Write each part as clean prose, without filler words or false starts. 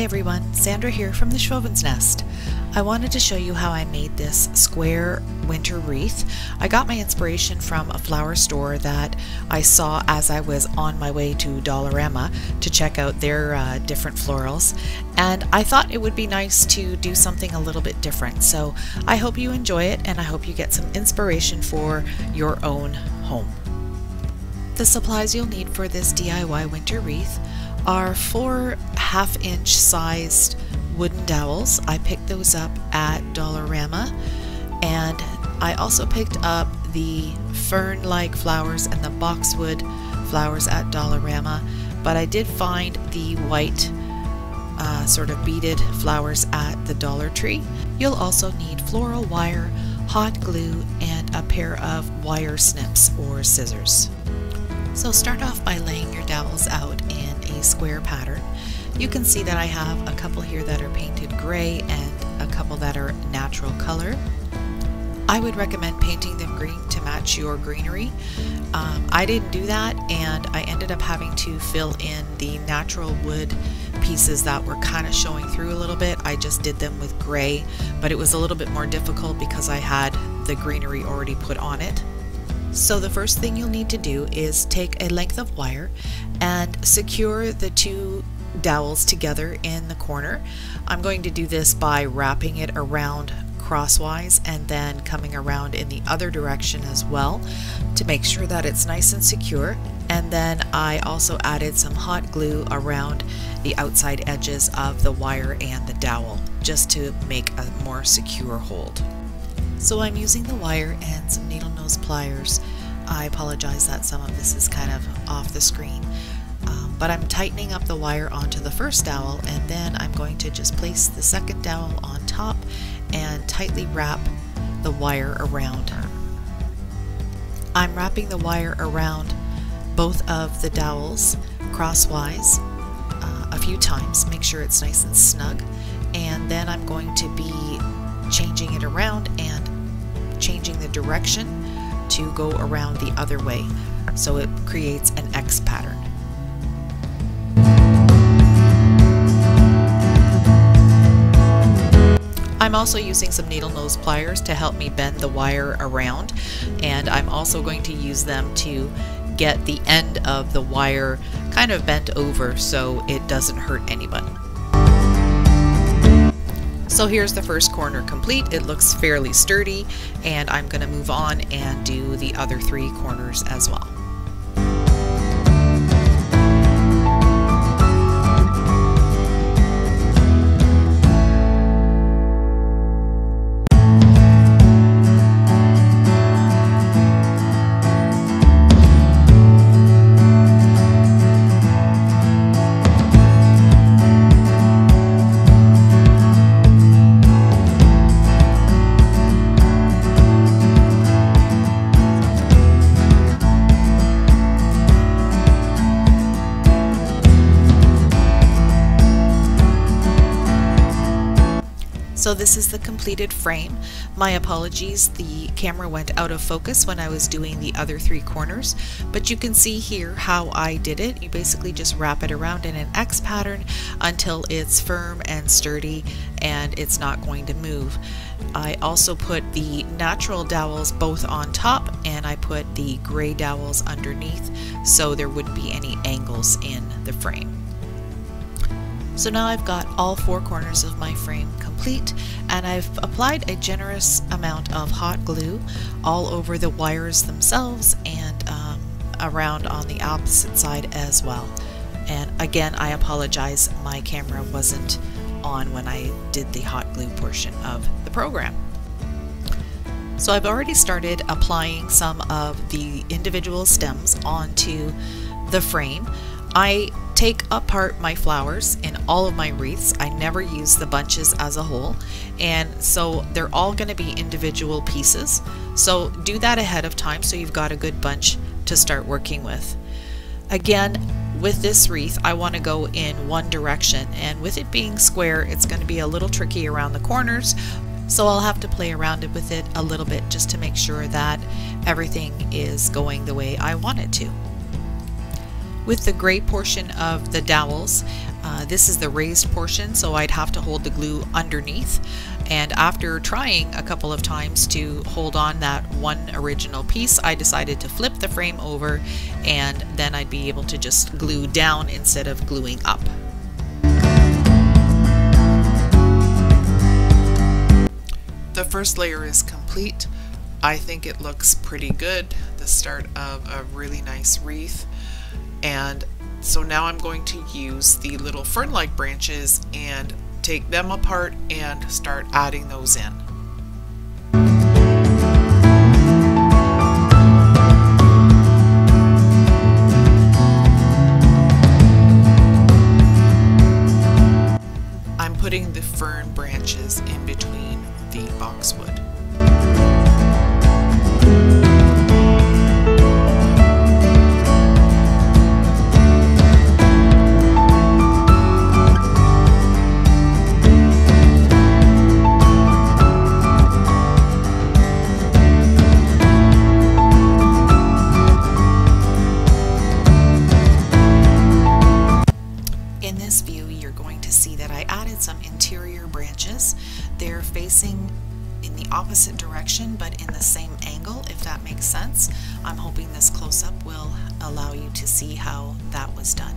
everyone, Sandra here from the Schwoven's Nest. I wanted to show you how I made this square winter wreath. I got my inspiration from a flower store that I saw as I was on my way to Dollarama to check out their different florals, and I thought it would be nice to do something a little bit different. So I hope you enjoy it, and I hope you get some inspiration for your own home. The supplies you'll need for this DIY winter wreath are 4 1/2-inch sized wooden dowels. I picked those up at Dollarama, and I also picked up the fern-like flowers and the boxwood flowers at Dollarama, but I did find the white sort of beaded flowers at the Dollar Tree. You'll also need floral wire, hot glue, and a pair of wire snips or scissors. So start off by laying your dowels out in a square pattern. You can see that I have a couple here that are painted gray and a couple that are natural color. I would recommend painting them green to match your greenery. I didn't do that, and I ended up having to fill in the natural wood pieces that were kind of showing through a little bit. I just did them with gray, but it was a little bit more difficult because I had the greenery already put on it. So the first thing you'll need to do is take a length of wire and secure the 2 dowels together in the corner. I'm going to do this by wrapping it around crosswise and then coming around in the other direction as well to make sure that it's nice and secure. And then I also added some hot glue around the outside edges of the wire and the dowel just to make a more secure hold. So I'm using the wire and some needle nose pliers. I apologize that some of this is kind of off the screen, but I'm tightening up the wire onto the first dowel, and then I'm going to just place the second dowel on top and tightly wrap the wire around. I'm wrapping the wire around both of the dowels crosswise a few times, make sure it's nice and snug, and then I'm going to be changing it around and changing the direction to go around the other way, so it creates an X pattern. I'm also using some needle nose pliers to help me bend the wire around, and I'm also going to use them to get the end of the wire kind of bent over so it doesn't hurt anybody. So here's the first corner complete. It looks fairly sturdy, and I'm going to move on and do the other 3 corners as well. So this is the completed frame. My apologies, the camera went out of focus when I was doing the other 3 corners, but you can see here how I did it. You basically just wrap it around in an X pattern until it's firm and sturdy and it's not going to move. I also put the natural dowels both on top, and I put the gray dowels underneath so there wouldn't be any angles in the frame. So now I've got all 4 corners of my frame complete, and I've applied a generous amount of hot glue all over the wires themselves and around on the opposite side as well. And again, I apologize, my camera wasn't on when I did the hot glue portion of the program. So I've already started applying some of the individual stems onto the frame. I take apart my flowers in all of my wreaths. I never use the bunches as a whole, and so they're all going to be individual pieces. So do that ahead of time so you've got a good bunch to start working with. Again, with this wreath I want to go in one direction, and with it being square it's going to be a little tricky around the corners, so I'll have to play around with it a little bit just to make sure that everything is going the way I want it to. With the gray portion of the dowels, This is the raised portion, so I'd have to hold the glue underneath. And after trying a couple of times to hold on that one original piece, I decided to flip the frame over, and then I'd be able to just glue down instead of gluing up. The first layer is complete. I think it looks pretty good, the start of a really nice wreath. And so now I'm going to use the little fern-like branches and take them apart and start adding those in. I'm putting the fern branches in between the boxwood. In this view, you're going to see that I added some interior branches. They're facing in the opposite direction but in the same angle, if that makes sense. I'm hoping this close-up will allow you to see how that was done.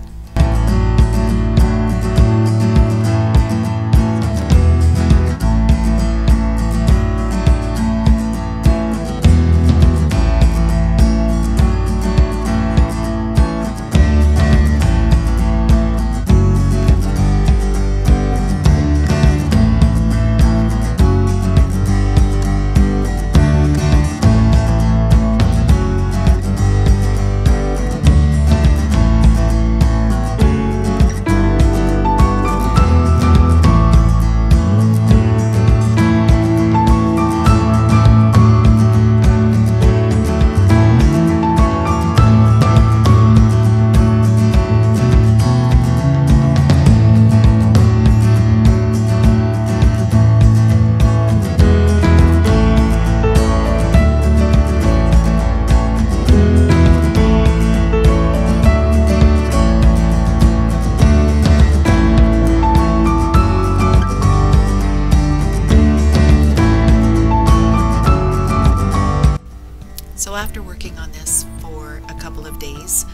So after working on this for a couple of days,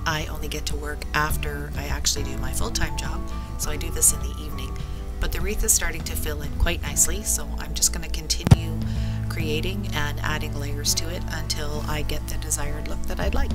I only get to work after I actually do my full-time job, so I do this in the evening. But the wreath is starting to fill in quite nicely, so I'm just going to continue creating and adding layers to it until I get the desired look that I'd like.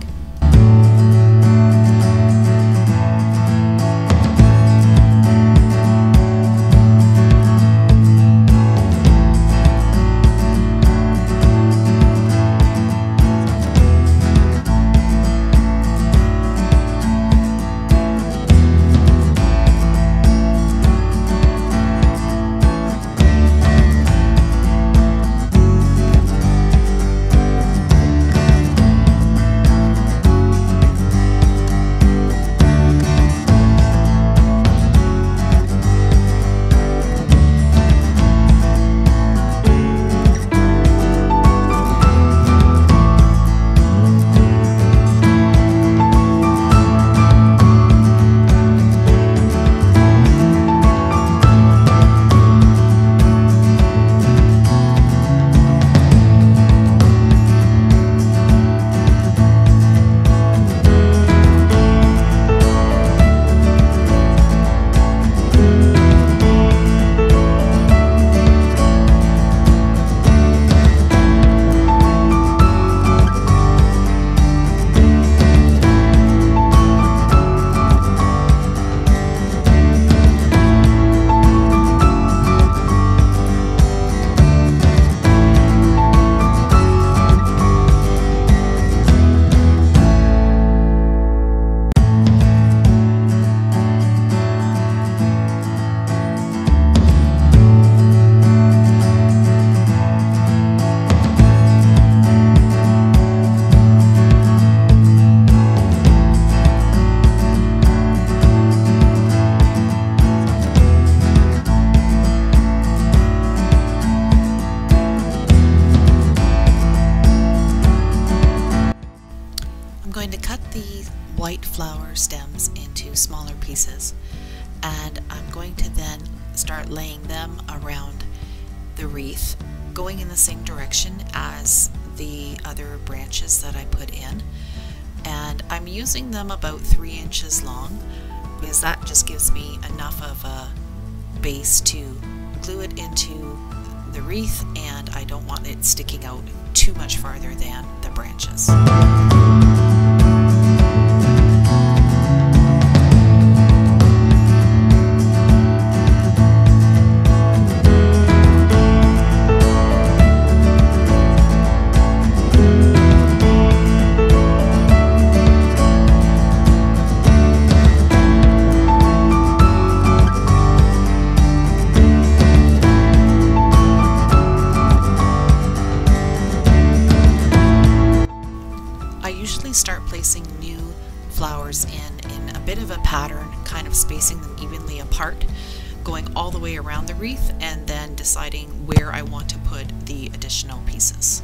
white flower stems into smaller pieces. and I'm going to then start laying them around the wreath, going in the same direction as the other branches that I put in. And I'm using them about 3 inches long because that just gives me enough of a base to glue it into the wreath, and I don't want it sticking out too much farther than the branches. Start placing new flowers in a bit of a pattern, kind of spacing them evenly apart, going all the way around the wreath, and then deciding where I want to put the additional pieces.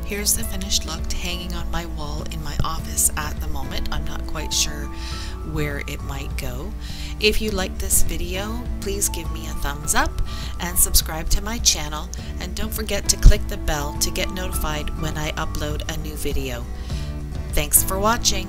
Here's the finished look hanging on my wall in my office at the moment. I'm not quite sure where it might go. If you like this video, please give me a thumbs up and subscribe to my channel, and don't forget to click the bell to get notified when I upload a new video. Thanks for watching.